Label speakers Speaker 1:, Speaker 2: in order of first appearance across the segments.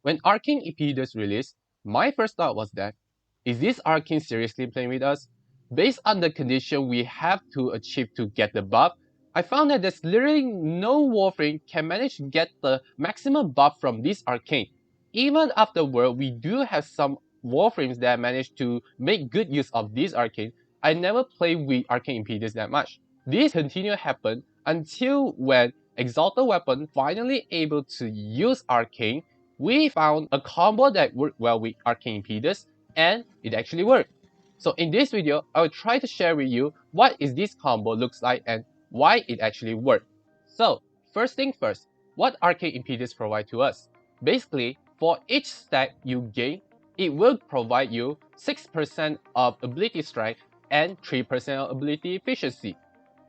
Speaker 1: When Arcane Impetus released, my first thought was that, is this Arcane seriously playing with us? Based on the condition we have to achieve to get the buff, I found that there's literally no Warframe can manage to get the maximum buff from this Arcane. Even afterward, we do have some Warframes that manage to make good use of this Arcane. I never played with Arcane Impetus that much. This continued to happen until when Exalted Weapons finally able to use Arcane, we found a combo that worked well with Arcane Impetus, and it actually worked. So in this video, I will try to share with you what is this combo looks like and why it actually worked. So first thing first, what Arcane Impetus provide to us? Basically, for each stack you gain, it will provide you 6% of ability strength and 3% of ability efficiency.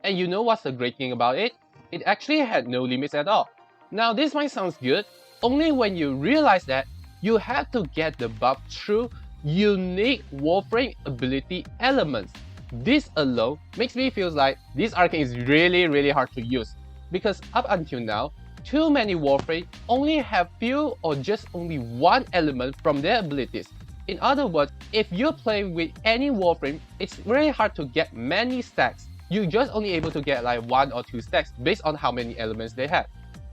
Speaker 1: And you know what's the great thing about it? It actually had no limits at all. Now this might sound good, only when you realize that you have to get the buff through unique Warframe ability elements. This alone makes me feel like this Arcane is really hard to use, because up until now, too many Warframe only have few or just only one element from their abilities. In other words, if you're playing with any Warframe, it's very hard to get many stacks. You're just only able to get like 1 or 2 stacks based on how many elements they have.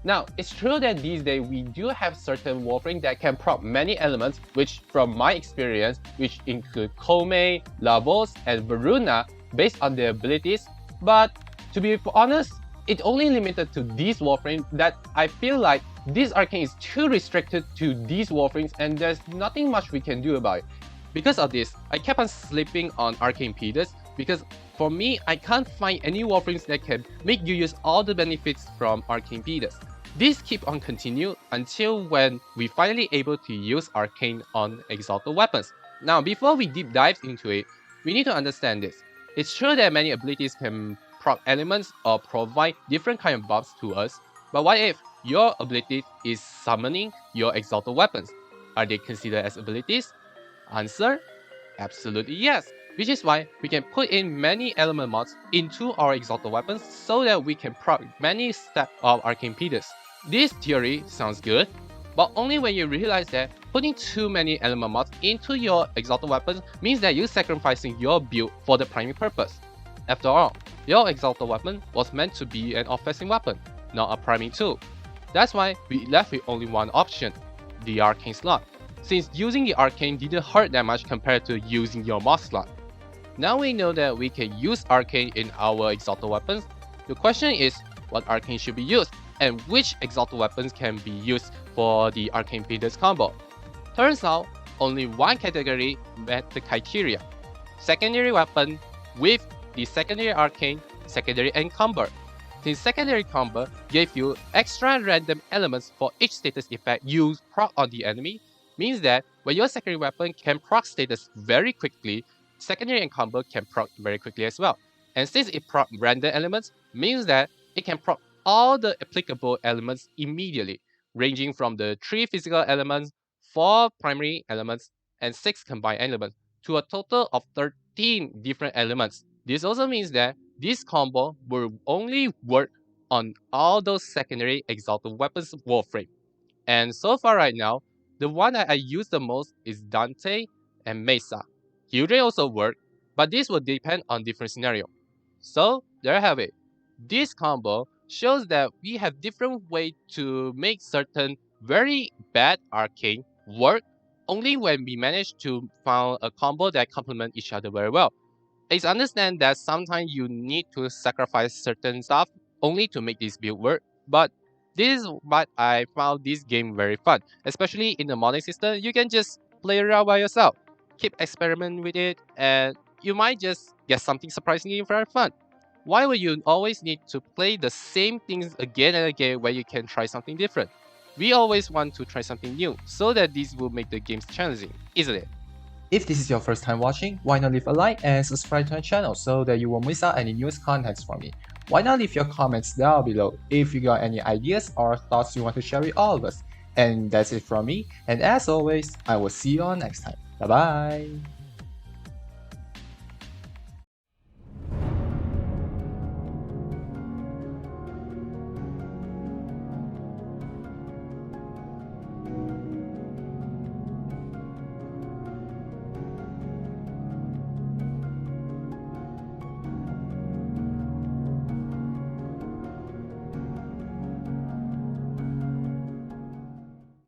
Speaker 1: Now, it's true that these days we do have certain Warframe that can proc many elements, which from my experience, which include Kome, Lavos, and Varuna based on their abilities. But to be honest, it's only limited to these Warframes that I feel like this Arcane is too restricted to these Warframes and there's nothing much we can do about it. Because of this, I kept on sleeping on Arcane Impetus because for me, I can't find any Warframes that can make you use all the benefits from Arcane Impetus. This keep on continue until when we finally able to use Arcane on Exalted Weapons. Now, before we deep dive into it, we need to understand this. It's true that many abilities can proc elements or provide different kind of buffs to us, but what if your ability is summoning your Exalted Weapons? Are they considered as abilities? Answer: absolutely yes. Which is why we can put in many element mods into our Exalted Weapons so that we can proc many steps of Arcane Impetus. This theory sounds good, but only when you realize that putting too many element mods into your Exalted Weapons means that you're sacrificing your build for the primary purpose. After all, your Exalted Weapon was meant to be an offensive weapon, not a priming tool. That's why we left with only one option, the Arcane slot, since using the Arcane didn't hurt that much compared to using your mod slot. Now we know that we can use Arcane in our Exalted Weapons. The question is, what Arcane should be used, and which Exalted Weapons can be used for the Arcane Impetus combo? Turns out, only one category met the criteria. Secondary weapon with the secondary Arcane, secondary Encumber. Since secondary combo gave you extra random elements for each status effect you proc on the enemy, means that when your secondary weapon can proc status very quickly, secondary Encumber can proc very quickly as well. And since it proc random elements, means that it can proc all the applicable elements immediately, ranging from the 3 physical elements, 4 primary elements, and 6 combined elements, to a total of 13 different elements. This also means that this combo will only work on all those secondary Exalted Weapons Warframe. And so far right now, the one that I use the most is Dante and Mesa. Hildre also work, but this will depend on different scenario. So there you have it. This combo shows that we have different ways to make certain very bad Arcane work only when we manage to find a combo that complement each other very well. It's understand that sometimes you need to sacrifice certain stuff only to make this build work, but this is what I found this game very fun. Especially in the modding system, you can just play around by yourself, keep experimenting with it, and you might just get something surprisingly very fun. Why would you always need to play the same things again and again when you can try something different? We always want to try something new, so that this will make the games challenging, isn't it?
Speaker 2: If this is your first time watching, why not leave a like and subscribe to my channel so that you won't miss out any newest contents from me. Why not leave your comments down below if you got any ideas or thoughts you want to share with all of us. And that's it from me, and as always, I will see you all next time. Bye bye!